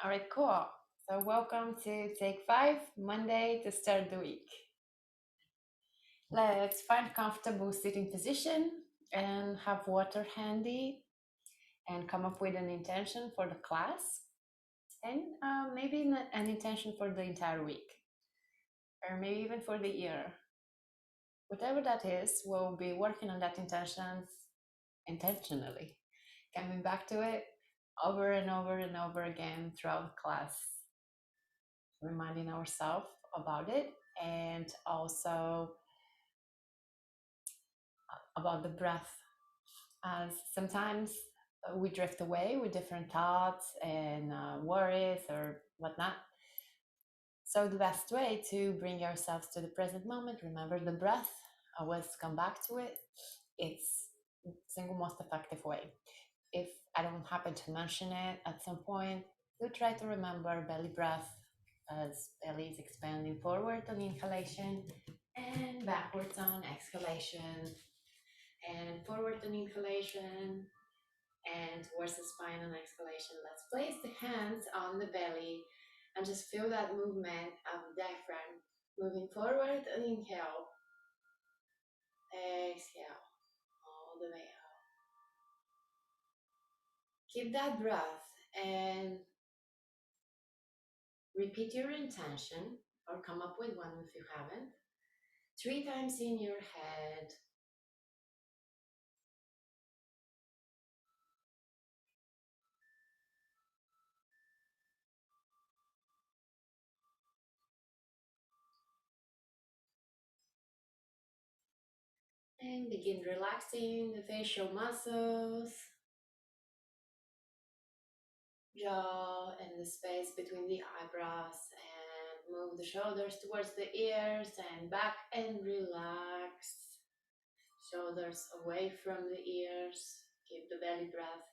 All right, cool. So, welcome to Take Five, Monday to start the week. Let's find comfortable sitting position and have water handy and come up with an intention for the class and maybe an intention for the entire week or maybe even for the year. Whatever that is, we'll be working on that intentions intentionally, coming back to it over and over and over again throughout the class, reminding ourselves about it and also about the breath, as sometimes we drift away with different thoughts and worries or whatnot. So the best way to bring yourselves to the present moment, remember the breath, always come back to it. It's the single most effective way. If I don't happen to mention it at some point, do try to remember belly breath, as belly is expanding forward on inhalation and backwards on exhalation, and forward on inhalation and towards the spine on exhalation. Let's place the hands on the belly and just feel that movement of the diaphragm moving forward on inhale, exhale, all the way out. Keep that breath and repeat your intention or come up with one if you haven't. 3 times in your head. And begin relaxing the facial muscles, jaw, and the space between the eyebrows, and move the shoulders towards the ears and back and relax. Shoulders away from the ears. Keep the belly breath.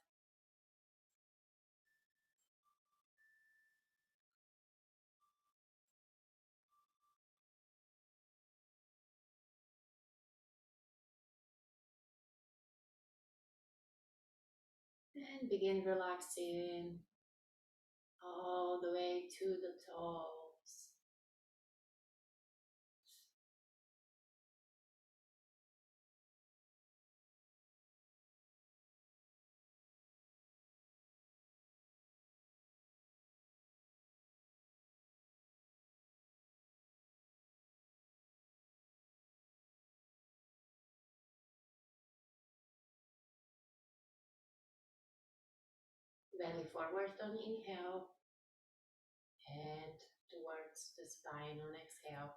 And begin relaxing all the way to the toes. Belly forward on inhale and towards the spine on exhale.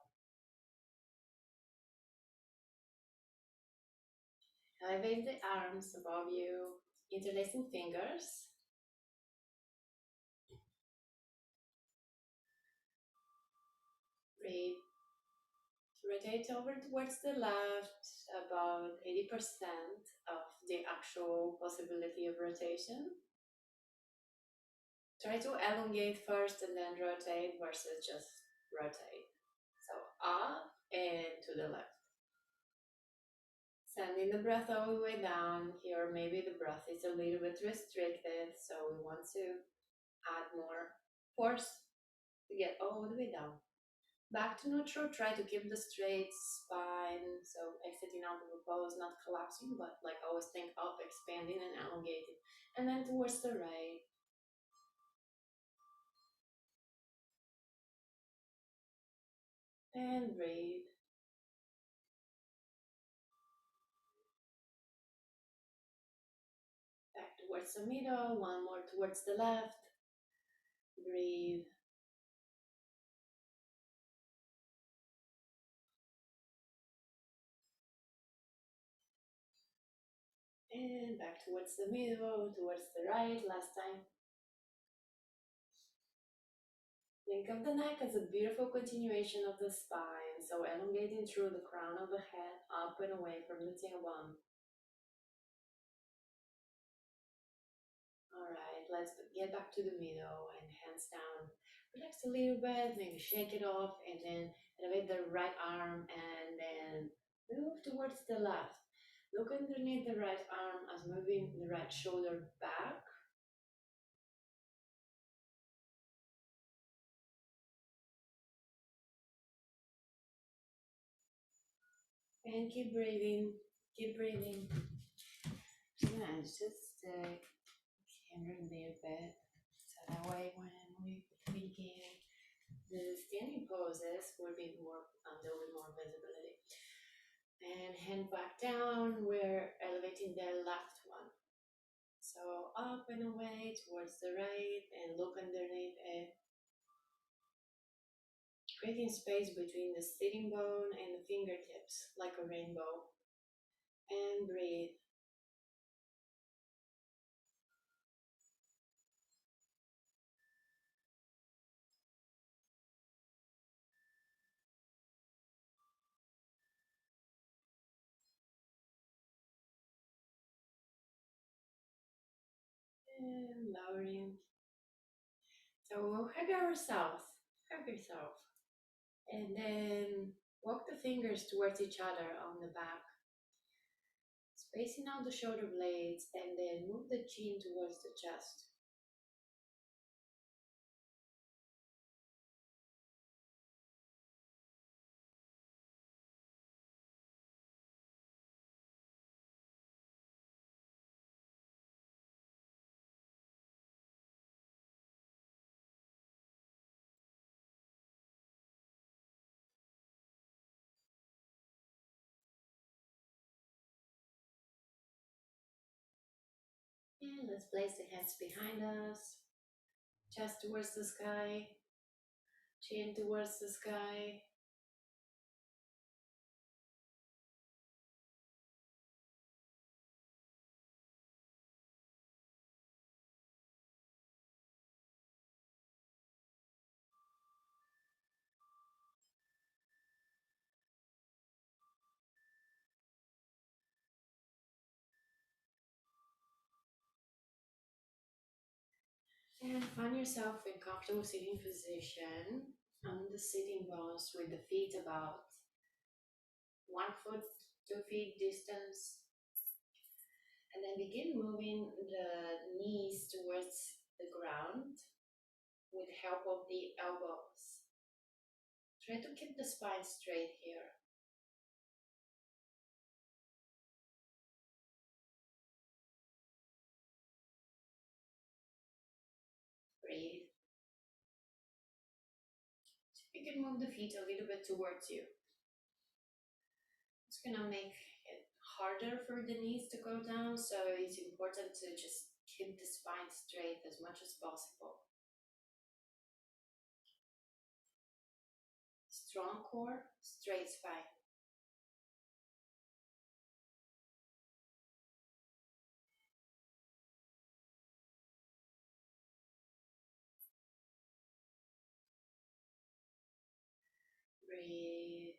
Elevate the arms above you, interlacing fingers. Breathe. Rotate over towards the left, about 80% of the actual possibility of rotation. Try to elongate first and then rotate versus just rotate. So up and to the left. Sending the breath all the way down. Here maybe the breath is a little bit restricted, so we want to add more force to get all the way down. Back to neutral, try to keep the straight spine, so exiting out of the pose, not collapsing, but like always think up, expanding and elongating. And then towards the right. And breathe. Back towards the middle, one more towards the left. Breathe. And back towards the middle, towards the right, last time. Think of the neck as a beautiful continuation of the spine, so elongating through the crown of the head, up and away from the tailbone. Alright, let's get back to the middle and hands down. Relax a little bit, maybe shake it off, and then elevate the right arm and then move towards the left. Look underneath the right arm as moving the right shoulder back. And keep breathing, keep breathing. Yeah, it's just camera a little bit. So that way when we begin the standing poses will be more, there will be more visibility. And hand back down, we're elevating the left one. So up and away towards the right and look underneath it. Creating space between the sitting bone and the fingertips like a rainbow. And breathe. And lowering. So we'll hug ourselves. Hug yourself. And then walk the fingers towards each other on the back. Spacing out the shoulder blades and then move the chin towards the chest. And let's place the hands behind us, chest towards the sky, chin towards the sky. And find yourself in comfortable sitting position on the sitting bones with the feet about 1 foot, 2 feet distance. And then begin moving the knees towards the ground with help of the elbows. Try to keep the spine straight here. Breathe. So you can move the feet a little bit towards you. It's gonna make it harder for the knees to go down, so it's important to just keep the spine straight as much as possible. Strong core, straight spine. Breathe.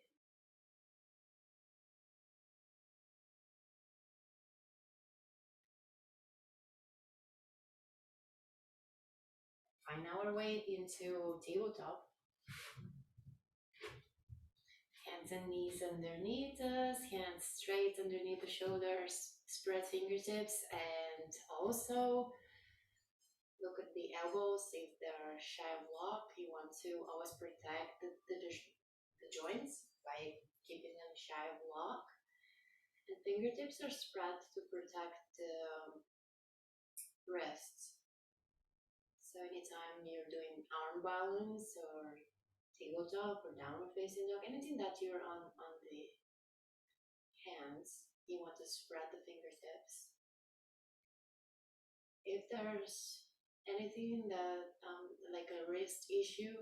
Find our way into tabletop. Hands and knees underneath us, hands straight underneath the shoulders, spread fingertips, and also look at the elbows. If they're shy of lock, you want to always protect the joints by keeping them shy of lock. And fingertips are spread to protect the wrists. So anytime you're doing arm balance or tabletop or downward facing dog, anything that you're on the hands, you want to spread the fingertips. If there's anything that like a wrist issue,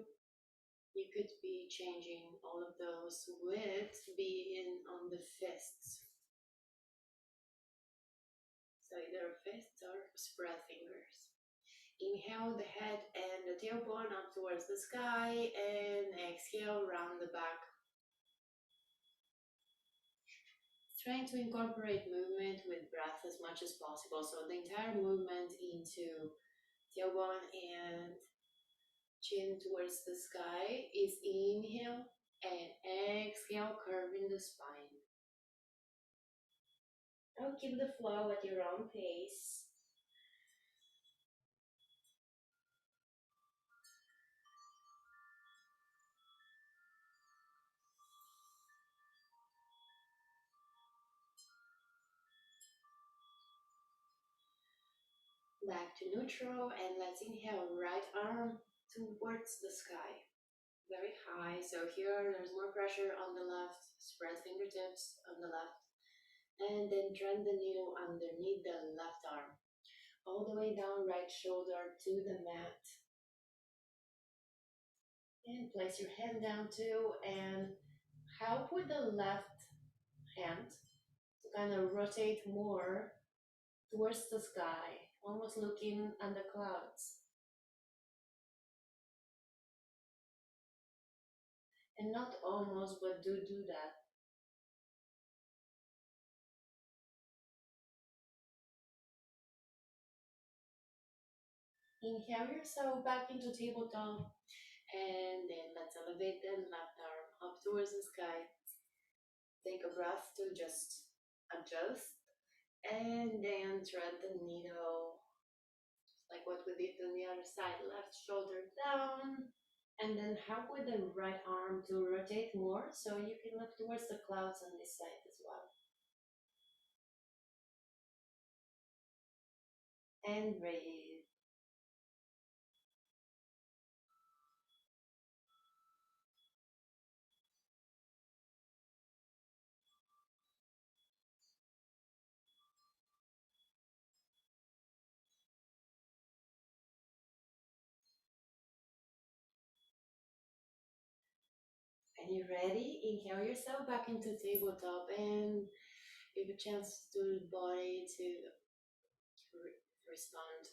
you could be changing all of those with being on the fists. So either fists or spread fingers. Inhale the head and the tailbone up towards the sky, and exhale round the back. Trying to incorporate movement with breath as much as possible. So the entire movement into tailbone and chin towards the sky is inhale, and exhale, curving the spine. Now keep the flow at your own pace. Back to neutral, and let's inhale, right arm towards the sky, very high. So here there's more pressure on the left, spread fingertips on the left, and then trend the needle underneath the left arm, all the way down, right shoulder to the mat. And place your hand down too, and help with the left hand to kind of rotate more towards the sky, almost looking at the clouds. And not almost, but do that. Inhale yourself back into tabletop, and then let's elevate the left arm up towards the sky. Take a breath to just adjust, and then thread the needle, like what we did on the other side. Left shoulder down, and then help with the right arm to rotate more so you can look towards the clouds on this side as well. And breathe. And you're ready? Inhale yourself back into tabletop and give a chance to the body to respond.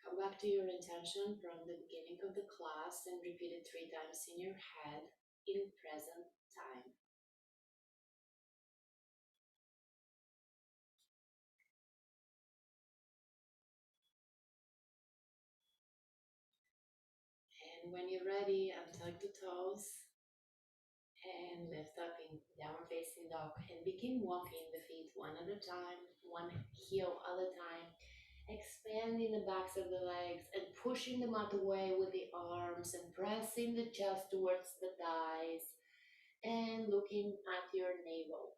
Come back to your intention from the beginning of the class and repeat it 3 times in your head in present time. And when you're ready, untuck the toes and lift up in downward facing dog and begin walking the feet one at a time, one heel at a time, expanding the backs of the legs and pushing the mat away with the arms and pressing the chest towards the thighs and looking at your navel.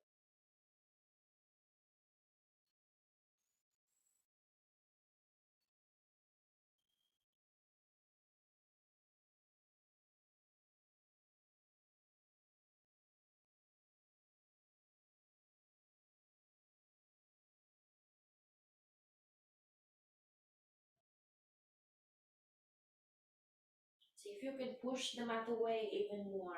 See if you can push the mat away even more.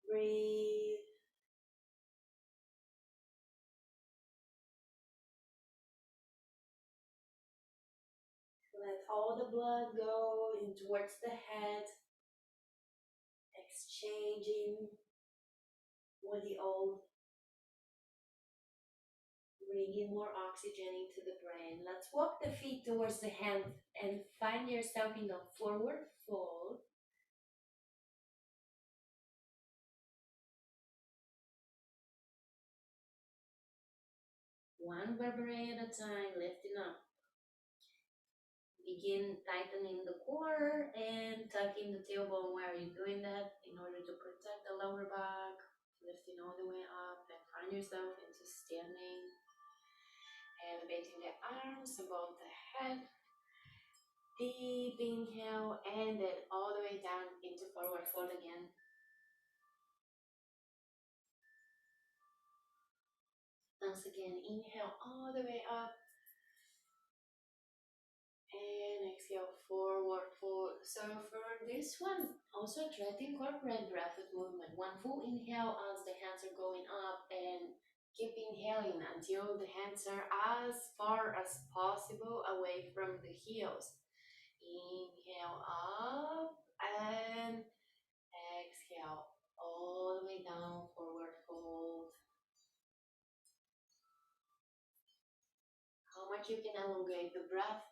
Breathe. Let all the blood go in towards the head, exchanging with the old, bringing more oxygen into the brain. Let's walk the feet towards the hand and find yourself in a forward fold. One vertebrae at a time, lifting up. Begin tightening the core and tucking the tailbone while you're doing that in order to protect the lower back, lifting all the way up and find yourself into standing, elevating the arms above the head, deep inhale, and then all the way down into forward fold again. Once again, inhale all the way up, and exhale, forward fold. So for this one, also try to incorporate rapid movement. One full inhale as the hands are going up, and keep inhaling until the hands are as far as possible away from the heels. Inhale up and exhale all the way down, forward fold. How much you can elongate the breath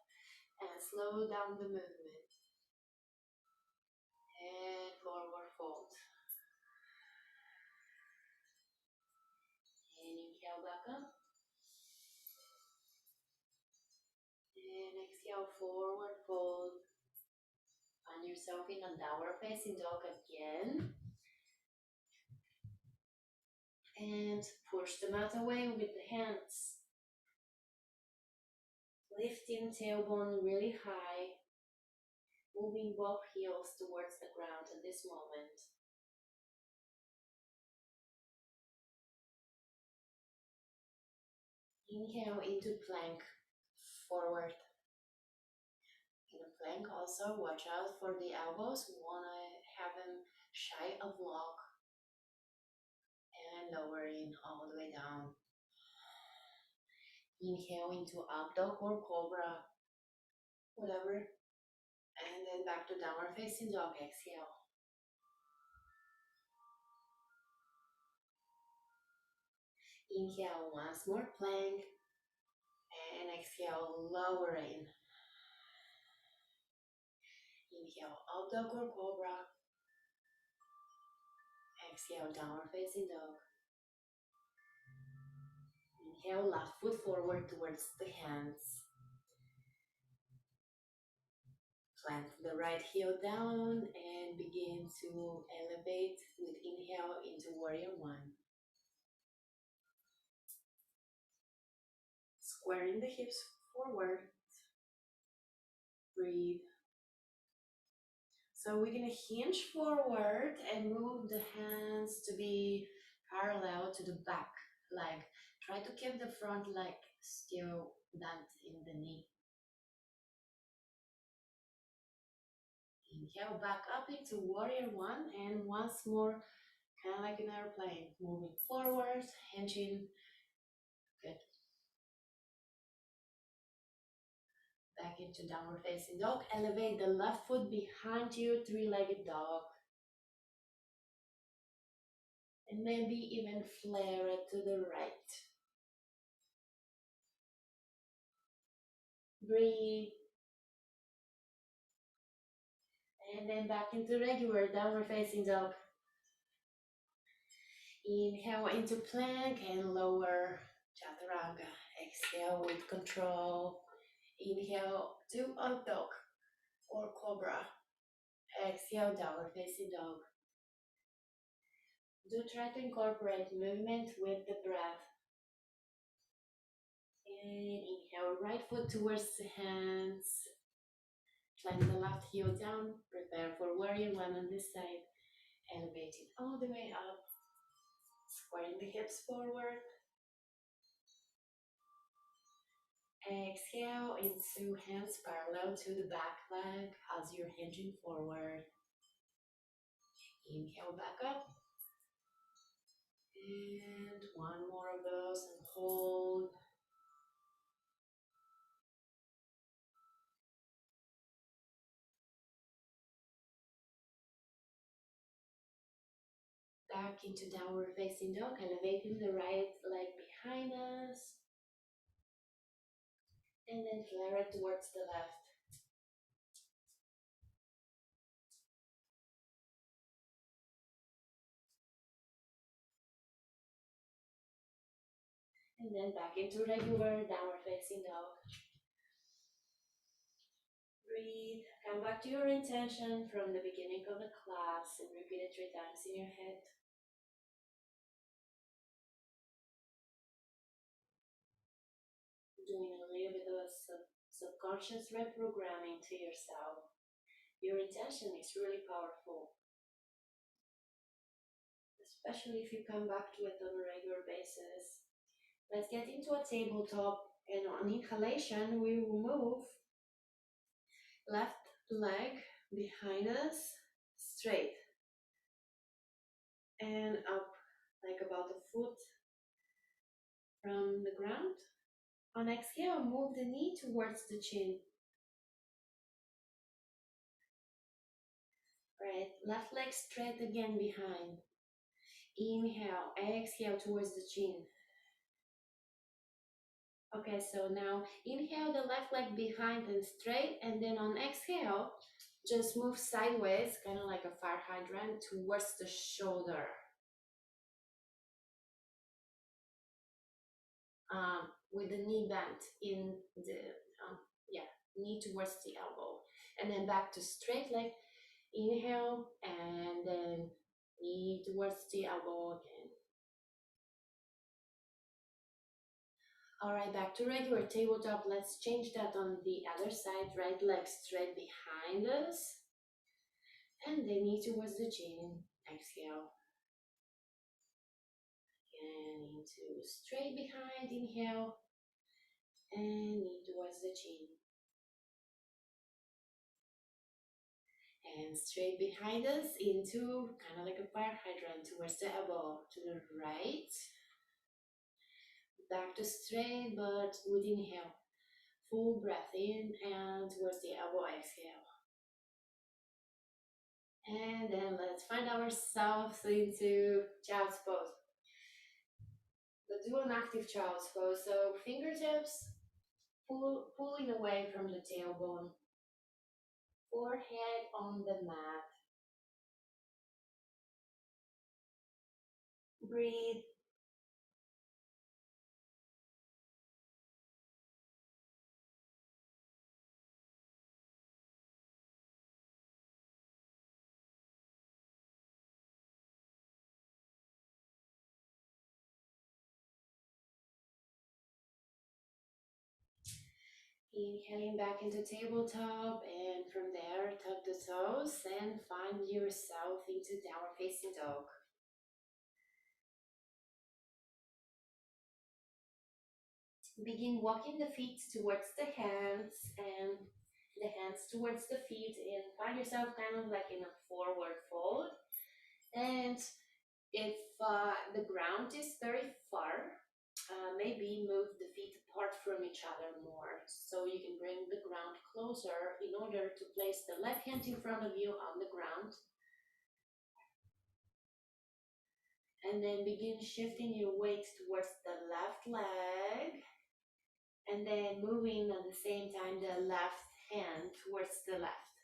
and slow down the movement. And forward fold. And inhale back up. And exhale, forward fold. Find yourself in a downward facing dog again. push the mat away with the hands. Lifting tailbone really high, moving both heels towards the ground at this moment. Inhale into plank, forward. In a plank also, watch out for the elbows. We want to have them shy of block. And lowering all the way down. Inhale into up dog or cobra, whatever. And then back to downward facing dog, exhale. Inhale once more, plank. And exhale, lowering. Inhale, up dog or cobra. Exhale, downward facing dog. Inhale, left foot forward towards the hands. Plant the right heel down and begin to elevate with inhale into warrior one. Squaring the hips forward. Breathe. So we're going to hinge forward and move the hands to be parallel to the back leg. Try to keep the front leg still bent in the knee. Inhale back up into warrior one, and once more, kind of like an airplane, moving forward, hinging. Good. Back into downward facing dog. Elevate the left foot behind you, three-legged dog. And maybe even flare it to the right. Breathe. And then back into regular downward facing dog. Inhale into plank and lower chaturanga. Exhale with control. Inhale to up dog or cobra. Exhale, downward facing dog. Do try to incorporate movement with the breath. And inhale, right foot towards the hands. Plant the left heel down. Prepare for warrior one on this side. Elevate it all the way up. Squaring the hips forward. Exhale into hands parallel to the back leg as you're hinging forward. Inhale back up. And one more of those and hold. Back into downward facing dog, elevating the right leg behind us. And then flare it towards the left. And then back into regular downward facing dog. Breathe. Come back to your intention from the beginning of the class and repeat it 3 times in your head. Doing a little bit of subconscious reprogramming to yourself. Your intention is really powerful, especially if you come back to it on a regular basis. Let's get into a tabletop, and on inhalation we will move left leg behind us straight and up like about a foot from the ground. On exhale, move the knee towards the chin. Right, left leg straight again behind. Inhale, exhale towards the chin. Okay, so now inhale the left leg behind and straight, and then on exhale, just move sideways, kind of like a fire hydrant, towards the shoulder. With the knee bent in the, knee towards the elbow. And then back to straight leg. Inhale, and then knee towards the elbow again. All right, back to regular tabletop. Let's change that on the other side. Right leg straight behind us. And then knee towards the chin. Exhale. And into straight behind. Inhale. And knee towards the chin. And straight behind us into kind of like a fire hydrant towards the elbow. To the right. Back to straight, but with inhale. Full breath in and towards the elbow. Exhale. And then let's find ourselves into child's pose. Let's do an active child's pose. So fingertips pulling away from the tailbone. Forehead on the mat. Breathe. Inhaling back into tabletop, and from there tuck the toes and find yourself into downward facing dog. Begin walking the feet towards the hands and the hands towards the feet, and find yourself kind of like in a forward fold. And if the ground is very far, maybe move the feet apart from each other more, so you can bring the ground closer in order to place the left hand in front of you on the ground. And then begin shifting your weight towards the left leg, and then moving at the same time the left hand towards the left.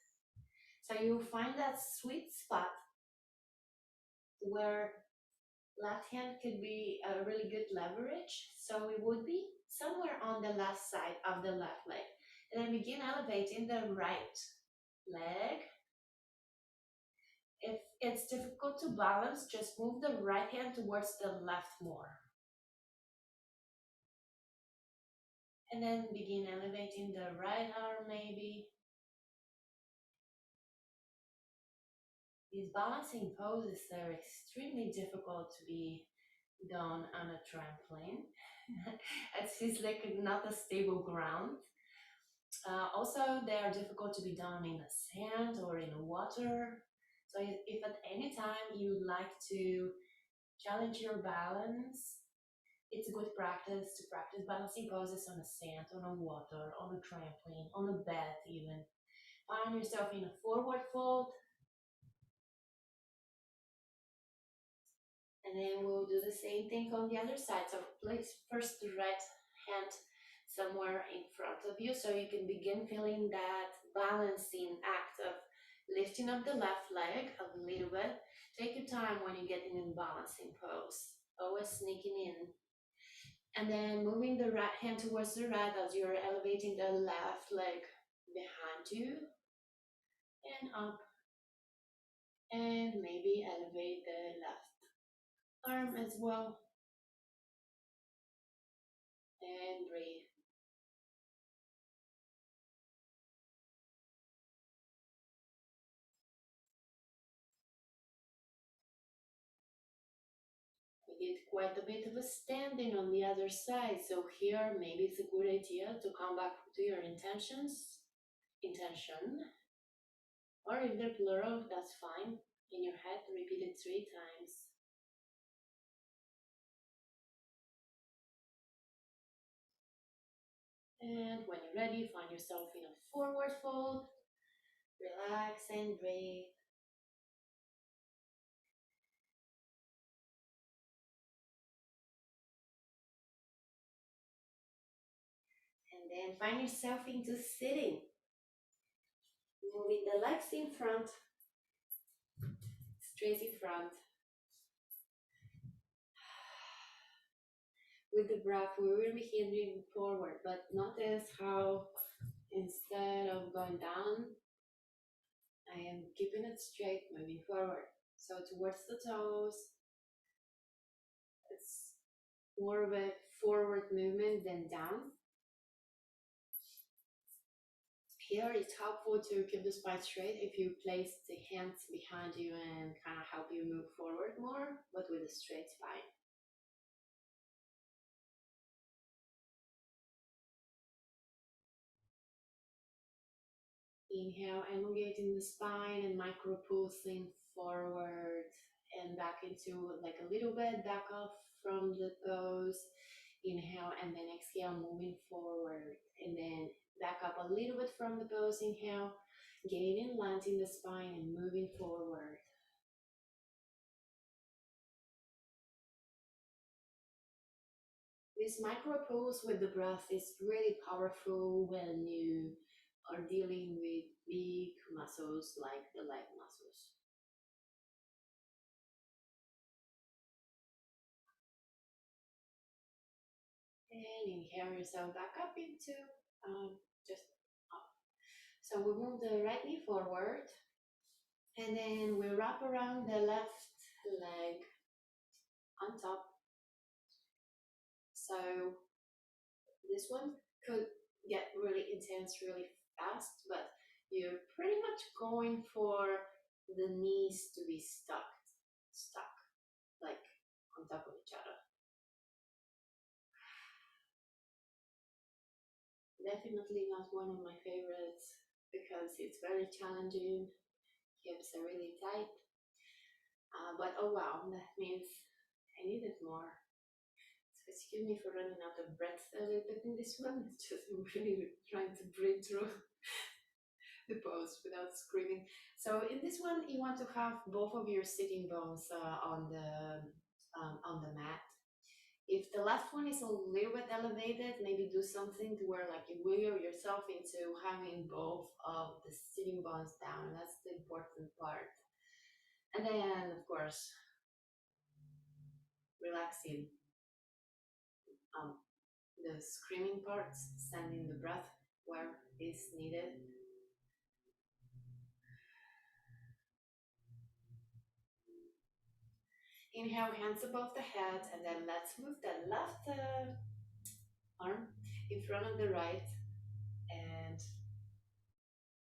So you'll find that sweet spot where left hand could be a really good leverage. So it would be somewhere on the left side of the left leg. And then begin elevating the right leg. If it's difficult to balance, just move the right hand towards the left more. And then begin elevating the right arm maybe. These balancing poses are extremely difficult to be done on a trampoline. It's just like not a stable ground. Also, they are difficult to be done in the sand or in water. So if at any time you'd like to challenge your balance, it's a good practice to practice balancing poses on the sand, on the water, on a trampoline, on a bed even. Find yourself in a forward fold. And then we'll do the same thing on the other side. So place first the right hand somewhere in front of you, so you can begin feeling that balancing act of lifting up the left leg a little bit. Take your time when you're getting in balancing pose, always sneaking in. And then moving the right hand towards the right as you're elevating the left leg behind you and up, and maybe elevate the left arm as well, and breathe. We did quite a bit of a standing on the other side, so here maybe it's a good idea to come back to your intention, or if they're plural, that's fine. In your head, repeat it 3 times. And when you're ready, find yourself in a forward fold. Relax and breathe. And then find yourself into sitting. Moving the legs in front, straight in front. With the breath, we will be hinging forward, but notice how instead of going down, I am keeping it straight, moving forward. So towards the toes, it's more of a forward movement than down. Here it's helpful to keep the spine straight if you place the hands behind you and kind of help you move forward more, but with a straight spine. Inhale, elongating the spine and micro pulsing forward and back into like a little bit back off from the pose. Inhale and then exhale, moving forward and then back up a little bit from the pose. Inhale, gaining length in the spine and moving forward. This micro pulse with the breath is really powerful when you are dealing with big muscles like the leg muscles. And inhale yourself back up into just up. So we move the right knee forward and then we wrap around the left leg on top. So this one could get really intense really fast, but you're pretty much going for the knees to be stuck like on top of each other. Definitely not one of my favorites because it's very challenging. Hips are really tight. But oh wow, that means I needed more. So excuse me for running out of breath a little bit in this one. It's just I'm really trying to breathe through the pose without screaming. So in this one, you want to have both of your sitting bones on the mat. If the left one is a little bit elevated, maybe do something to where like you wiggle yourself into having both of the sitting bones down. That's the important part. And then, of course, relaxing um, the screaming parts, sending the breath where is needed. Inhale, hands above the head, and then let's move the left arm in front of the right and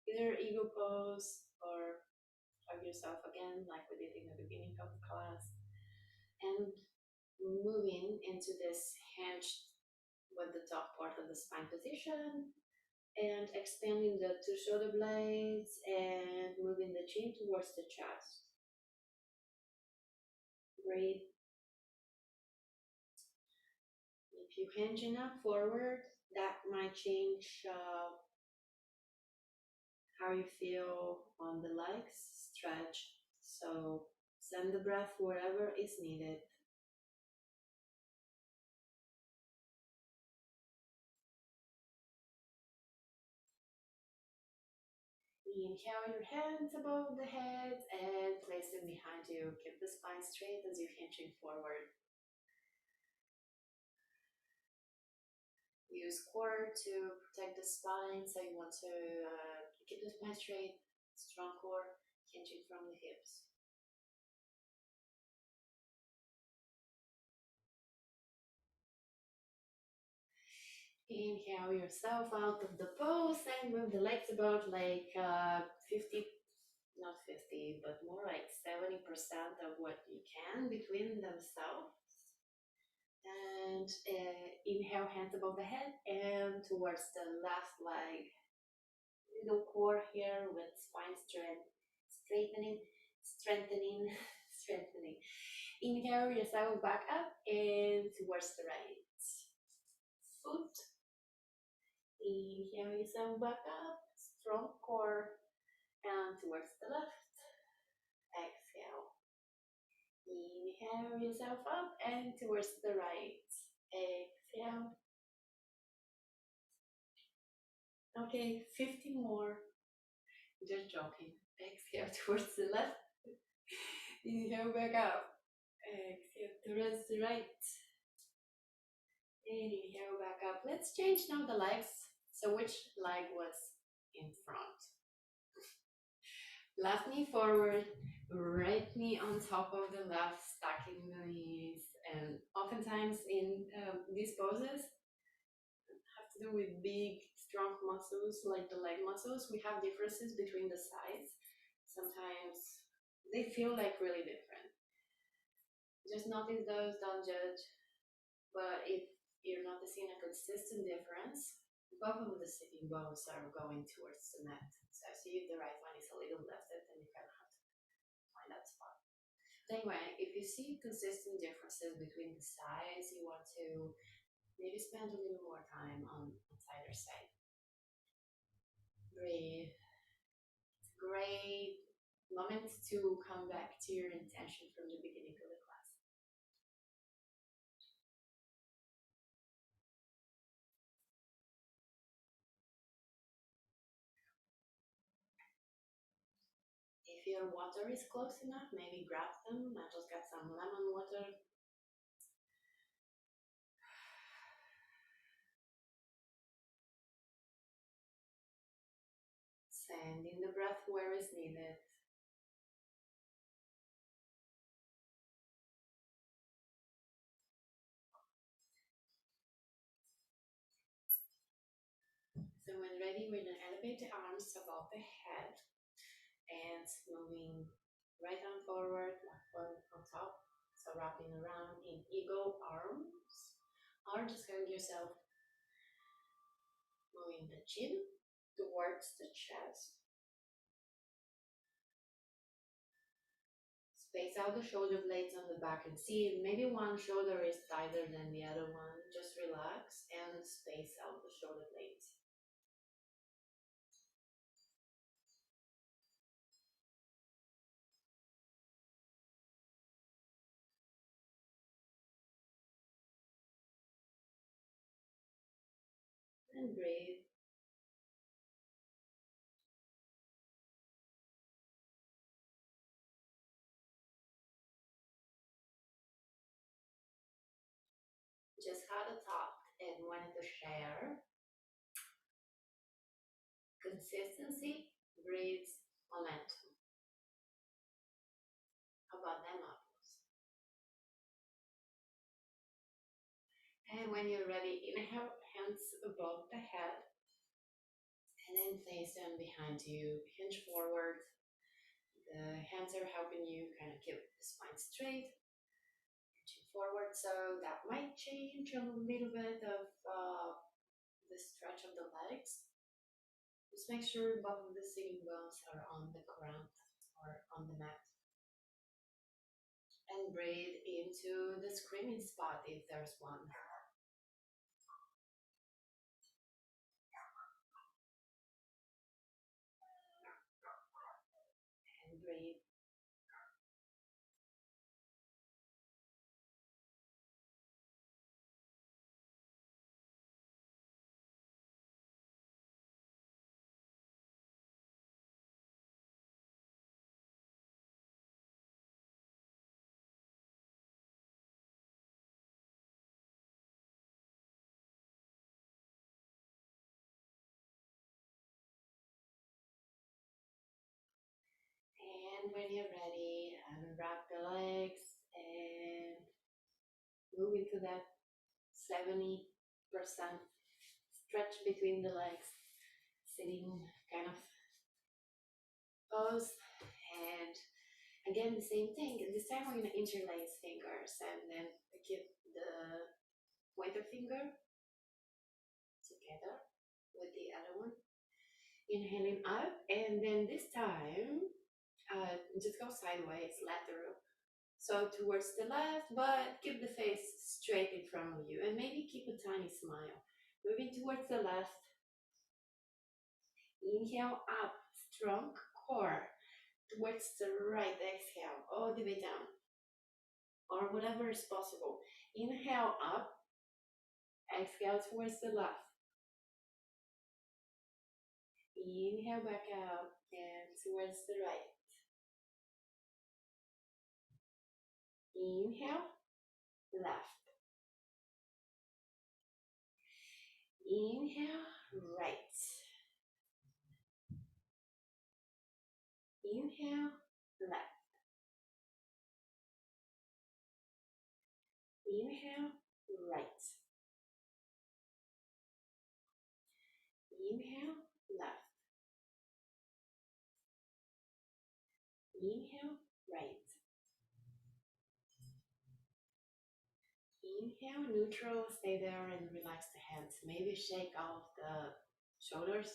either eagle pose or hug yourself again like we did in the beginning of the class, and moving into this hinged with the top part of the spine position and expanding the two shoulder blades and moving the chin towards the chest. Breathe. If you hinge enough forward, that might change how you feel on the legs. Stretch. So send the breath wherever is needed. Inhale your hands above the head and place them behind you. Keep the spine straight as you're hinging forward. Use core to protect the spine, so you want to keep the spine straight, strong core, hinging from the hips. Inhale yourself out of the pose and move the legs about like 50, not 50, but more like 70% of what you can between themselves. And inhale, hands above the head and towards the left leg. Little core here with spine strength, straightening, strengthening, strengthening. Inhale yourself back up and towards the right foot. Inhale yourself back up, strong core, and towards the left. Exhale. Inhale yourself up and towards the right. Exhale. Okay, 50 more. Just joking. Exhale towards the left. Inhale back up. Exhale towards the right. And inhale back up. Let's change now the legs. So which leg was in front? Left knee forward, right knee on top of the left, stacking the knees, and oftentimes in these poses have to do with big, strong muscles like the leg muscles. We have differences between the sides. Sometimes they feel like really different. Just notice those, don't judge. But if you're noticing a consistent difference, both of the sitting bones are going towards the mat. So see if the right one is a little lifted, then you kind of have to find that spot. Anyway, if you see consistent differences between the sides, you want to maybe spend a little more time on either side. Breathe. It's a great moment to come back to your intention from the beginning of the class. If your water is close enough, maybe grab them. I just got some lemon water. Sending the breath where is needed. So when ready, we're gonna elevate the arms above the head and moving right arm forward, left one on top. So wrapping around in eagle arms, or just hug yourself, moving the chin towards the chest. Space out the shoulder blades on the back and see maybe one shoulder is tighter than the other one. Just relax and space out the shoulder blades. And breathe. Just had a thought and wanted to share. Consistency breeds momentum. How about them apples? And when you're ready, inhale, hands above the head, and then place them behind you. Hinge forward. The hands are helping you kind of keep the spine straight. Hinge forward, so that might change a little bit of the stretch of the legs. Just make sure both of the sitting bones are on the ground or on the mat. And breathe into the screaming spot if there's one. And breathe. And when you're ready, unwrap the legs and move into that 70% stretch between the legs, sitting kind of pose. And again, the same thing. This time we're gonna interlace fingers and then keep the pointer finger together with the other one. Inhaling up, and then this time, just go sideways, lateral. So towards the left, but keep the face straight in front of you and maybe keep a tiny smile. Moving towards the left. Inhale up, strong core. Towards the right, exhale, all the way down. Or whatever is possible. Inhale up, exhale towards the left. Inhale back out and towards the right. Inhale, left. Inhale, right. Inhale, left. Inhale, right. Inhale, left. Inhale, right. Inhale, neutral, stay there and relax the hands. Maybe shake off the shoulders.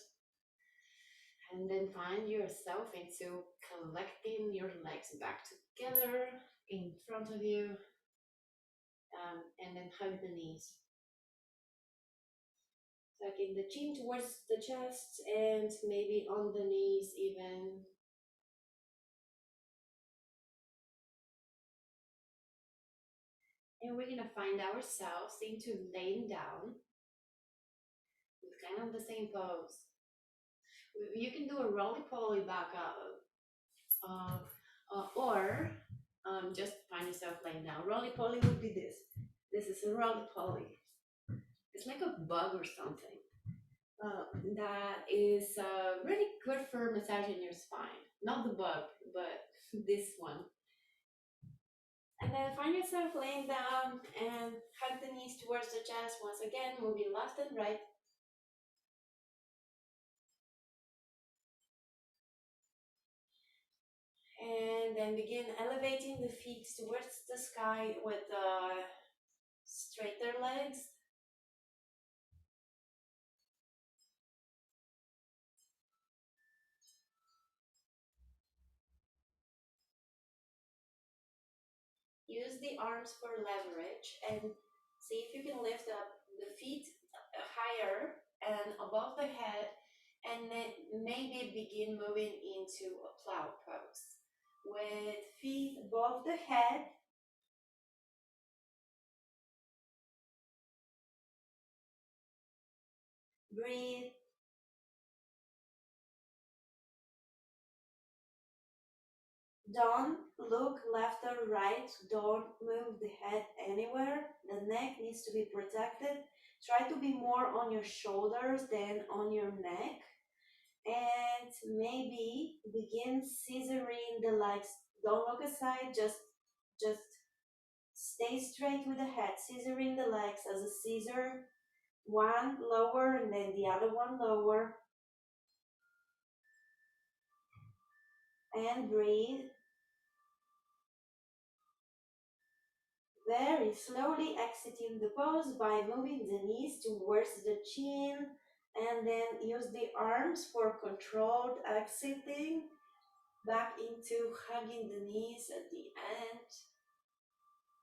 And then find yourself into collecting your legs back together in front of you. And then hug the knees. Tucking the chin towards the chest and maybe on the knees even. And we're gonna find ourselves into laying down with kind of the same pose. You can do a roly-poly back up, or just find yourself laying down. Roly-poly would be this. This is a roly-poly. It's like a bug or something. That is really good for massaging your spine. Not the bug, but this one. And then find yourself laying down and hug the knees towards the chest. Once again, moving left and right. And then begin elevating the feet towards the sky with straighter legs. Use the arms for leverage and see if you can lift up the feet higher and above the head, and then maybe begin moving into a plow pose with feet above the head. Breathe. Don't look left or right. Don't move the head anywhere. The neck needs to be protected. Try to be more on your shoulders than on your neck. And maybe begin scissoring the legs. Don't look aside, just stay straight with the head, scissoring the legs as a scissor. One lower and then the other one lower. And breathe. Very slowly exiting the pose by moving the knees towards the chin, and then use the arms for controlled exiting back into hugging the knees at the end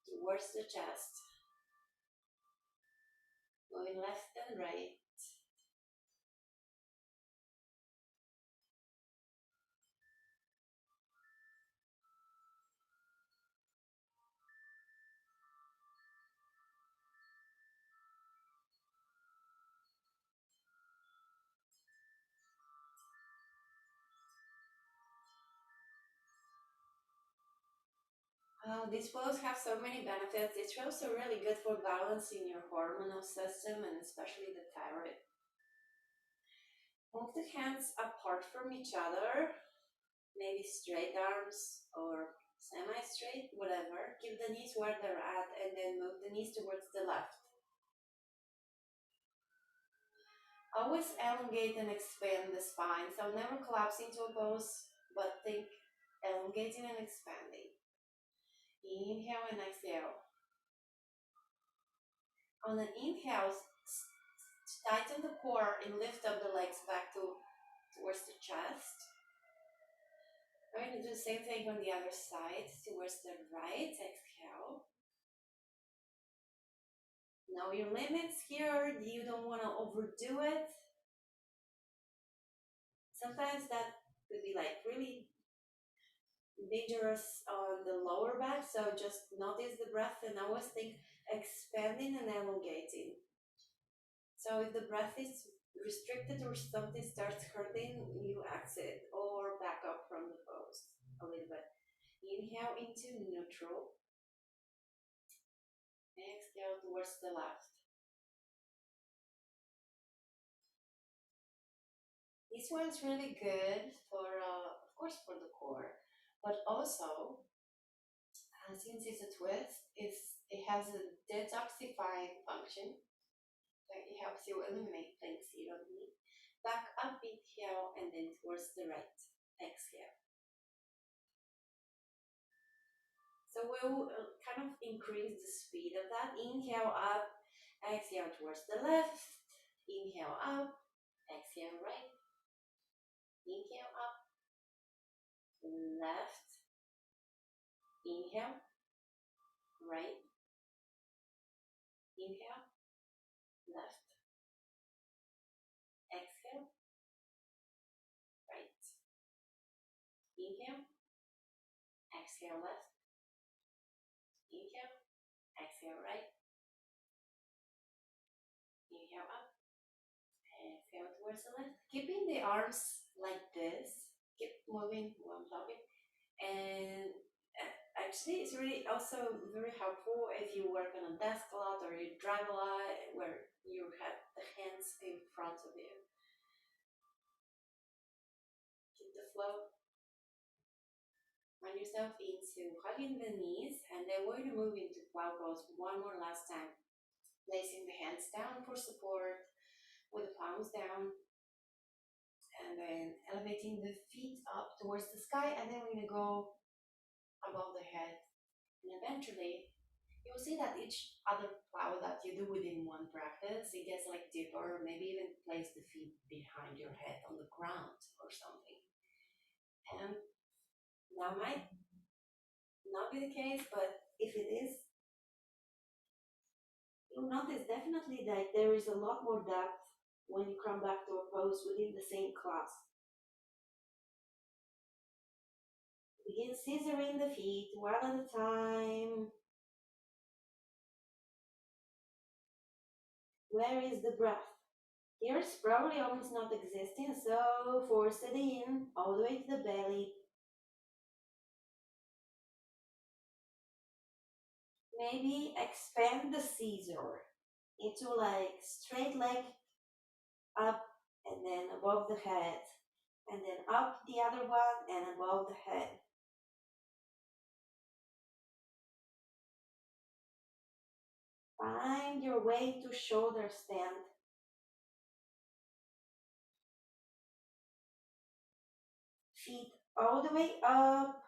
towards the chest. Moving left and right. These poses have so many benefits. It's also really good for balancing your hormonal system and especially the thyroid. Move the hands apart from each other, maybe straight arms or semi-straight, whatever. Keep the knees where they're at and then move the knees towards the left. Always elongate and expand the spine, so never collapse into a pose, but think elongating and expanding. Inhale and exhale. On an inhale, tighten the core and lift up the legs back towards the chest. I'm going to do the same thing on the other side, towards the right. Exhale. Know your limits here. You don't want to overdo it. Sometimes that could be like really dangerous on the lower back, so just notice the breath and always think expanding and elongating. So if the breath is restricted or something starts hurting, you exit or back up from the pose a little bit. Inhale into neutral. Exhale towards the left. This one's really good for, of course, for the core, but also since it's a twist, it has a detoxifying function. Like it helps you eliminate things you don't need. Back up, inhale, and then towards the right. Exhale. So we'll kind of increase the speed of that. Inhale up, exhale towards the left. Inhale up, exhale right. Inhale up, left. Inhale, right. Inhale, left. Exhale, right. Inhale, exhale left. Inhale, exhale right. Inhale up, exhale towards the left. Keeping the arms like this. Keep moving while I'm talking. And actually, it's really also very helpful if you work on a desk a lot or you drive a lot where you have the hands in front of you. Keep the flow. Find yourself into hugging the knees, and then we're going to move into plow pose one more last time. Placing the hands down for support with the palms down, and then elevating the feet up towards the sky, and then we're going to go above the head. And eventually, you'll see that each other plow that you do within one practice, it gets like deeper, maybe even place the feet behind your head on the ground or something. And that might not be the case, but if it is, you'll notice definitely that there is a lot more depth when you come back to a pose within the same class. Begin scissoring the feet one at a time. Where is the breath? Here it's probably almost not existing, so force it in all the way to the belly. Maybe expand the scissor into like straight leg up and then above the head, and then up the other one and above the head. Find your way to shoulder stand. Feet all the way up.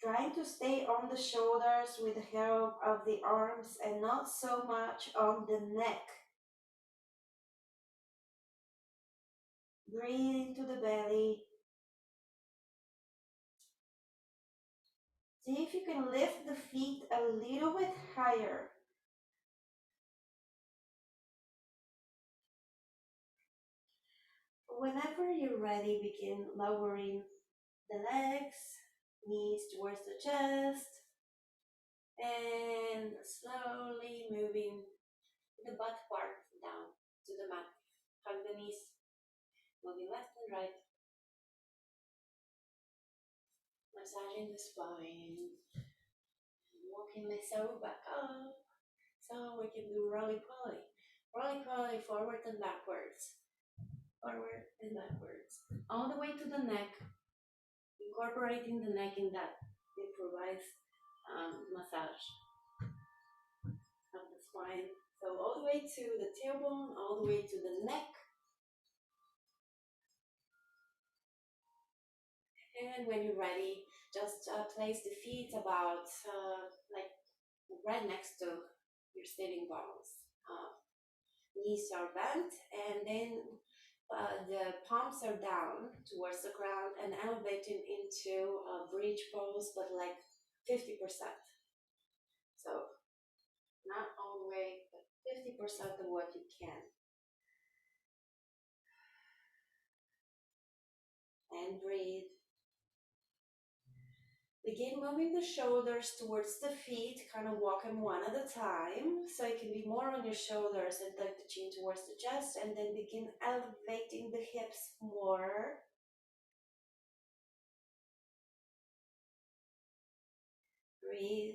Trying to stay on the shoulders with the help of the arms and not so much on the neck. Breathe into the belly. See if you can lift the feet a little bit higher. Whenever you're ready, begin lowering the legs, knees towards the chest, and slowly moving the butt part down to the mat. Hug the knees, moving left and right, massaging the spine, walking myself back up. So we can do roly-poly. Roly-poly, forward and backwards. Forward and backwards. All the way to the neck, incorporating the neck in that. It provides massage of the spine. So all the way to the tailbone, all the way to the neck. And when you're ready, just place the feet about like right next to your sitting bones. Knees are bent, and then the palms are down towards the ground and elevating into a bridge pose, but like 50%. So not all the way, but 50% of what you can. And breathe. Begin moving the shoulders towards the feet, kind of walk them one at a time, so you can be more on your shoulders and tuck the chin towards the chest, and then begin elevating the hips more. Breathe.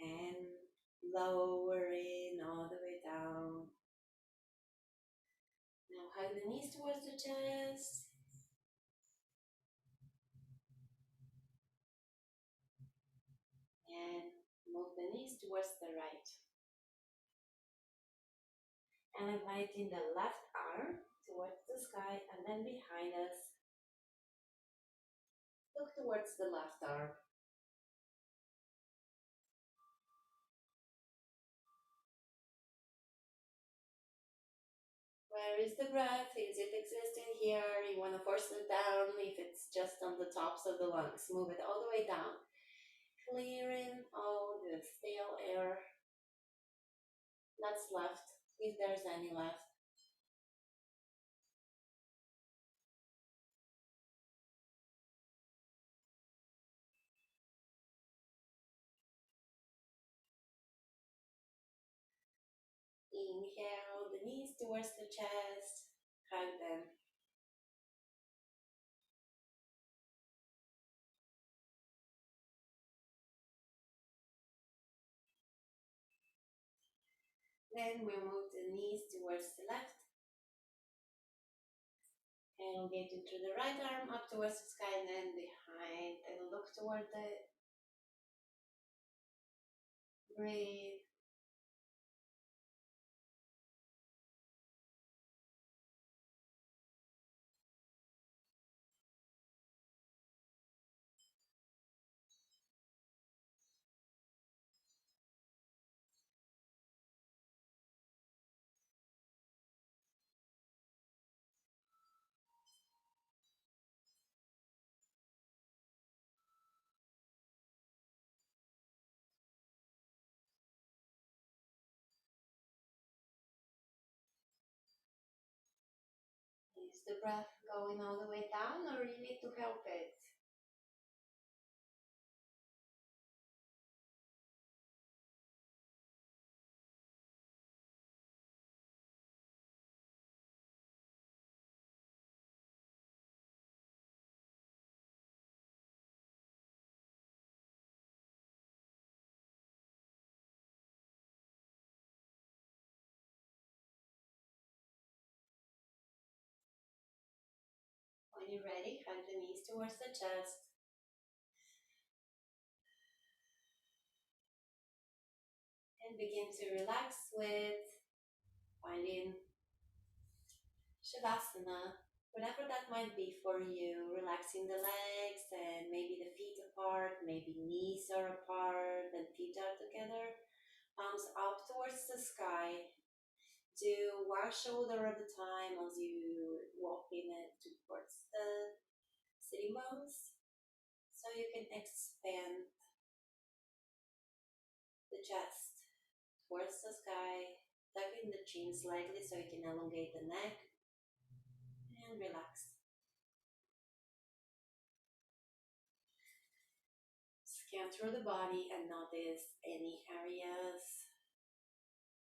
And lowering all the way down. Hug the knees towards the chest. And move the knees towards the right. And inviting the left arm towards the sky and then behind us. Look towards the left arm. Where is the breath? Is it existing here? You want to force it down. If it's just on the tops of the lungs, move it all the way down. Clearing all the stale air that's left, if there's any left. Inhale the knees towards the chest, hug them. Then we move the knees towards the left. Elongate into the right arm up towards the sky and then behind and look toward the breathe. Is the breath going all the way down or you need to help it? When you're ready, hug the knees towards the chest. And begin to relax with finding Shavasana, whatever that might be for you, relaxing the legs and maybe the feet apart, maybe knees are apart and feet are together, palms up towards the sky. Do one shoulder at a time as you walk in it towards the sitting bones, so you can expand the chest towards the sky, tucking the chin slightly so you can elongate the neck and relax. Scan through the body and notice any areas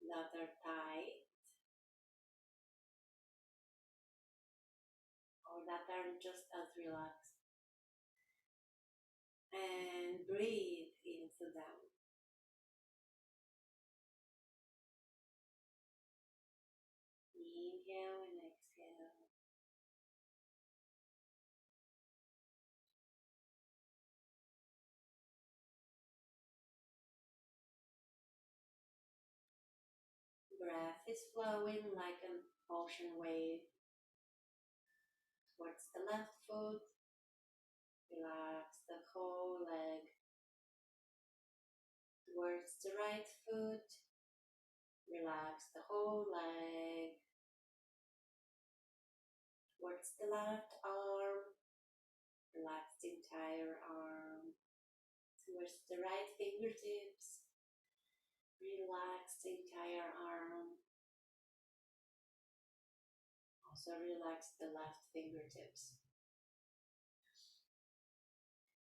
that are tight or that aren't just as relaxed. And breathe into them. Inhale and exhale. Breath is flowing like an ocean wave towards the left foot. Relax the whole leg. Towards the right foot. Relax the whole leg. Towards the left arm. Relax the entire arm. Towards the right fingertips. Relax the entire arm. Also relax the left fingertips.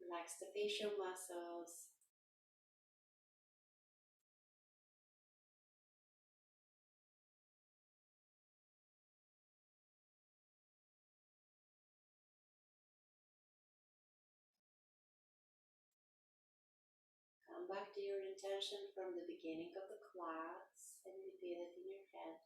Relax the facial muscles. Come back to your intention from the beginning of the class and repeat it in your head.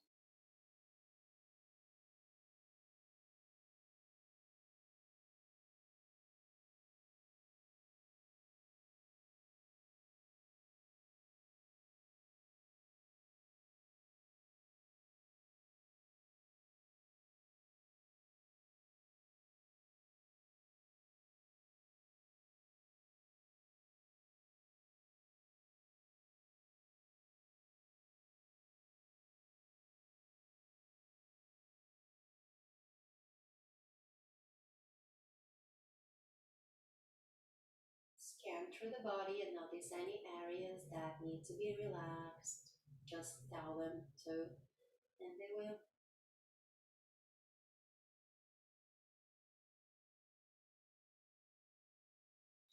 Scan through the body and notice any areas that need to be relaxed. Just tell them to, and they will.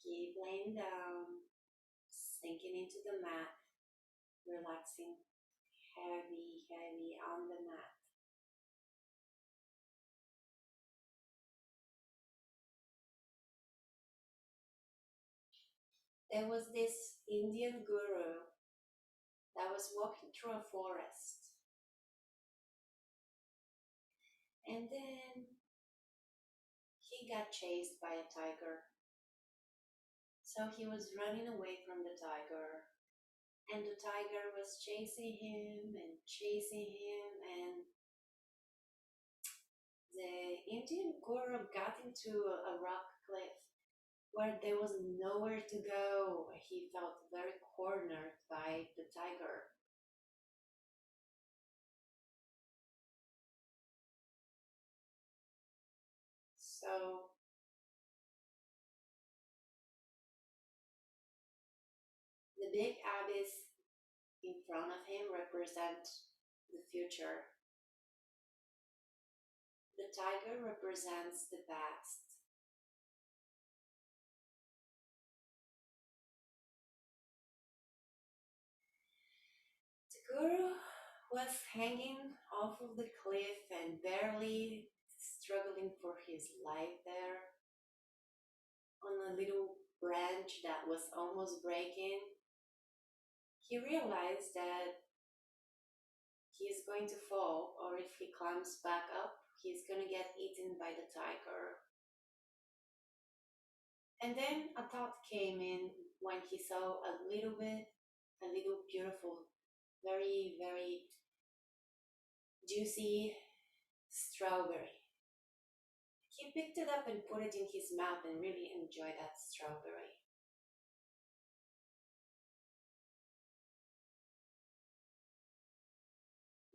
Keep laying down, sinking into the mat, relaxing heavy, heavy on the mat. There was this Indian guru that was walking through a forest, and then he got chased by a tiger. So he was running away from the tiger, and the tiger was chasing him, and the Indian guru got into a rock cliff where there was nowhere to go. He felt very cornered by the tiger. So the big abyss in front of him represents the future. The tiger represents the past. The guru was hanging off of the cliff and barely struggling for his life there on a little branch that was almost breaking. He realized that he's going to fall, or if he climbs back up, he's going to get eaten by the tiger. And then a thought came in when he saw a little beautiful, very, very juicy strawberry. He picked it up and put it in his mouth and really enjoyed that strawberry.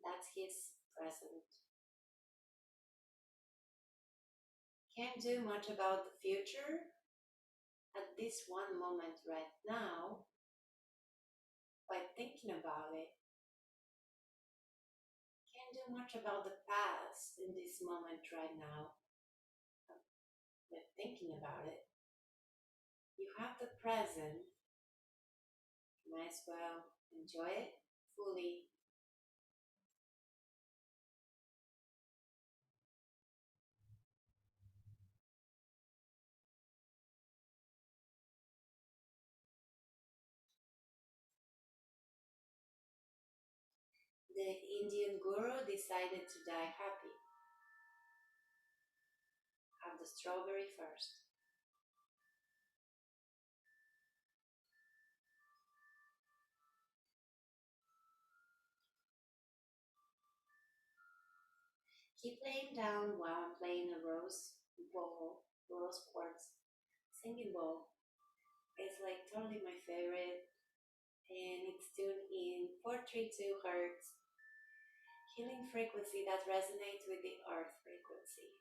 That's his present. Can't do much about the future at this one moment right now by thinking about it. Can't do much about the past in this moment right now by thinking about it. You have the present, might as well enjoy it fully. The Indian guru decided to die happy. Have the strawberry first. Keep laying down while I'm playing a rose quartz singing bowl. It's like totally my favorite, and it's tuned in 432 hertz healing frequency that resonates with the earth frequency.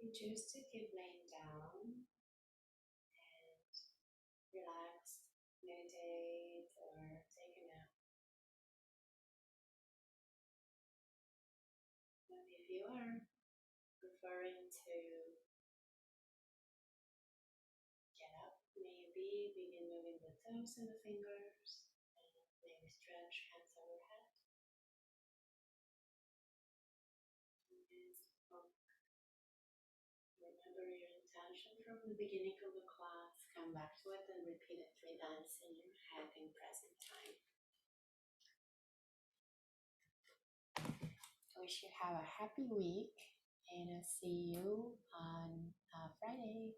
You can choose to keep laying down and relax, meditate, or take a nap. But if you are preferring to get up, maybe begin moving the toes and the fingers, and maybe stretch hands overhead. And remember your intention from the beginning of the class. Come back to it and repeat it 3 times in your head in present time. I wish you have a happy week, and I'll see you on Friday.